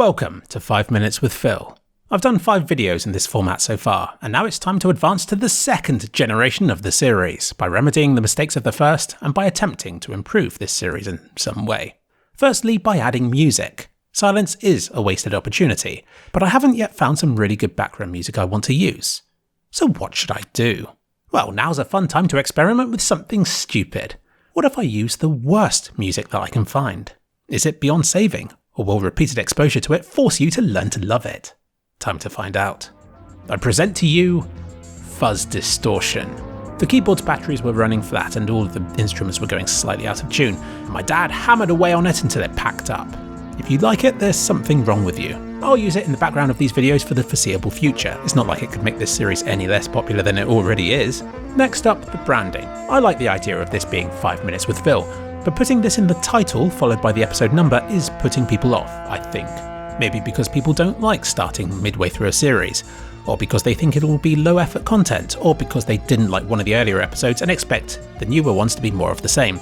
Welcome to 5 Minutes with Phil. I've done 5 videos in this format so far, and now it's time to advance to the second generation of the series, by remedying the mistakes of the first and by attempting to improve this series in some way. Firstly, by adding music. Silence is a wasted opportunity, but I haven't yet found some really good background music I want to use. So what should I do? Well, now's a fun time to experiment with something stupid. What if I use the worst music that I can find? Is it beyond saving? Or will repeated exposure to it force you to learn to love it? Time to find out. I present to you Fuzz Distortion. The keyboard's batteries were running flat and all of the instruments were going slightly out of tune. My dad hammered away on it until it packed up. If you like it, there's something wrong with you. I'll use it in the background of these videos for the foreseeable future. It's not like it could make this series any less popular than it already is. Next up, the branding. I like the idea of this being 5 Minutes with Phil, but putting this in the title followed by the episode number is putting people off, I think. Maybe because people don't like starting midway through a series, or because they think it'll be low effort content, or because they didn't like one of the earlier episodes and expect the newer ones to be more of the same.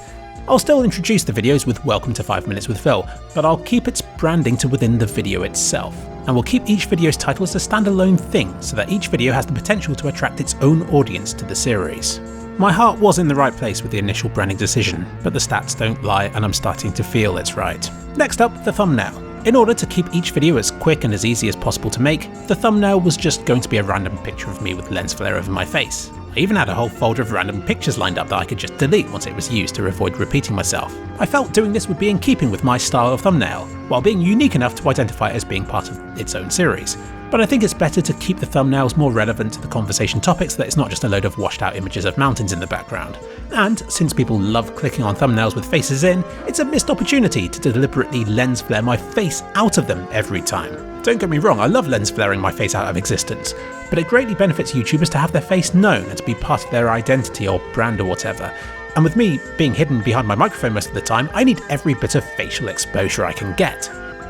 I'll still introduce the videos with Welcome to 5 Minutes with Phil, but I'll keep its branding to within the video itself, and we'll keep each video's title as a standalone thing so that each video has the potential to attract its own audience to the series. My heart was in the right place with the initial branding decision, but the stats don't lie and I'm starting to feel it's right. Next up, the thumbnail. In order to keep each video as quick and as easy as possible to make, the thumbnail was just going to be a random picture of me with lens flare over my face. I even had a whole folder of random pictures lined up that I could just delete once it was used to avoid repeating myself. I felt doing this would be in keeping with my style of thumbnail, while being unique enough to identify it as being part of its own series. But I think it's better to keep the thumbnails more relevant to the conversation topics, so that it's not just a load of washed out images of mountains in the background. And since people love clicking on thumbnails with faces in, it's a missed opportunity to deliberately lens flare my face out of them every time. Don't get me wrong, I love lens flaring my face out of existence, but it greatly benefits YouTubers to have their face known and to be part of their identity or brand or whatever. And with me being hidden behind my microphone most of the time, I need every bit of facial exposure I can get.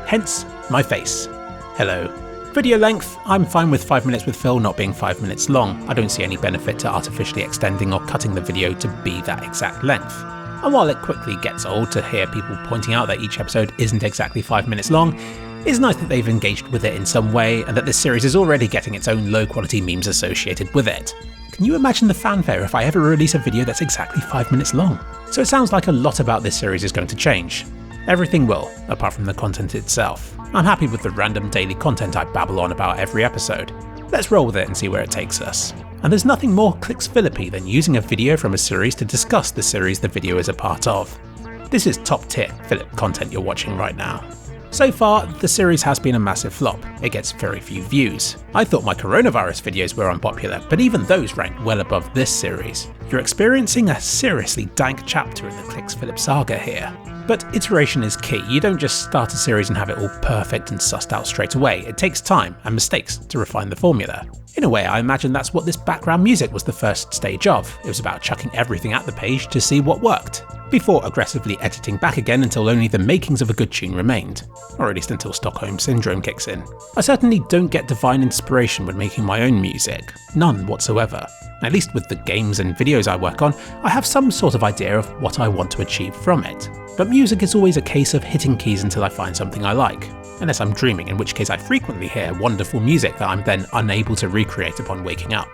Hence, my face. Hello. Video length, I'm fine with 5 Minutes with Phil not being 5 minutes long. I don't see any benefit to artificially extending or cutting the video to be that exact length. And while it quickly gets old to hear people pointing out that each episode isn't exactly 5 minutes long, it's nice that they've engaged with it in some way and that this series is already getting its own low quality memes associated with it. Can you imagine the fanfare if I ever release a video that's exactly 5 minutes long? So it sounds like a lot about this series is going to change. Everything will, apart from the content itself. I'm happy with the random daily content I babble on about every episode. Let's roll with it and see where it takes us. And there's nothing more kliksphilip than using a video from a series to discuss the series the video is a part of. This is top tier Philip content you're watching right now. So far, the series has been a massive flop. It gets very few views. I thought my coronavirus videos were unpopular, but even those ranked well above this series. You're experiencing a seriously dank chapter in the kliksphilip saga here. But iteration is key. You don't just start a series and have it all perfect and sussed out straight away. It takes time and mistakes to refine the formula. In a way, I imagine that's what this background music was the first stage of. It was about chucking everything at the page to see what worked, before aggressively editing back again until only the makings of a good tune remained. Or at least until Stockholm Syndrome kicks in. I certainly don't get divine inspiration when making my own music. None whatsoever. At least with the games and videos I work on, I have some sort of idea of what I want to achieve from it. But music is always a case of hitting keys until I find something I like. Unless I'm dreaming, in which case I frequently hear wonderful music that I'm then unable to recreate upon waking up.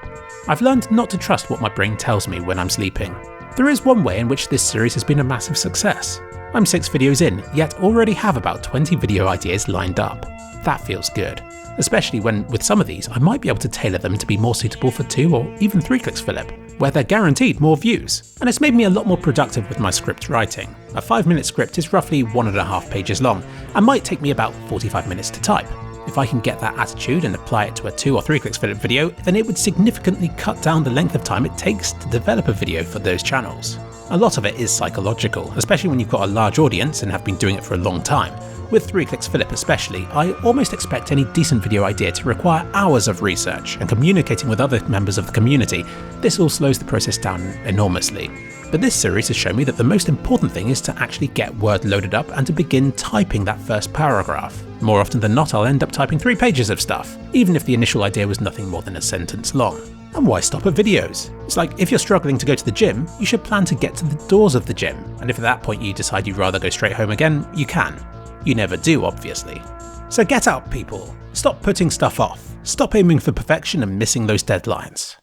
I've learned not to trust what my brain tells me when I'm sleeping. There is one way in which this series has been a massive success. I'm 6 videos in, yet already have about 20 video ideas lined up. That feels good. Especially when, with some of these, I might be able to tailor them to be more suitable for 2 or even 3 kliksphilip, where they're guaranteed more views. And it's made me a lot more productive with my script writing. A 5-minute script is roughly 1.5 pages long, and might take me about 45 minutes to type. If I can get that attitude and apply it to a 2 or 3 kliksphilip video, then it would significantly cut down the length of time it takes to develop a video for those channels. A lot of it is psychological, especially when you've got a large audience and have been doing it for a long time. With 3 kliksphilip especially, I almost expect any decent video idea to require hours of research and communicating with other members of the community. This all slows the process down enormously. But this series has shown me that the most important thing is to actually get Word loaded up and to begin typing that first paragraph. More often than not, I'll end up typing 3 pages of stuff, even if the initial idea was nothing more than a sentence long. And why stop at videos? It's like, if you're struggling to go to the gym, you should plan to get to the doors of the gym, and if at that point you decide you'd rather go straight home again, you can. You never do, obviously. So get out, people. Stop putting stuff off. Stop aiming for perfection and missing those deadlines.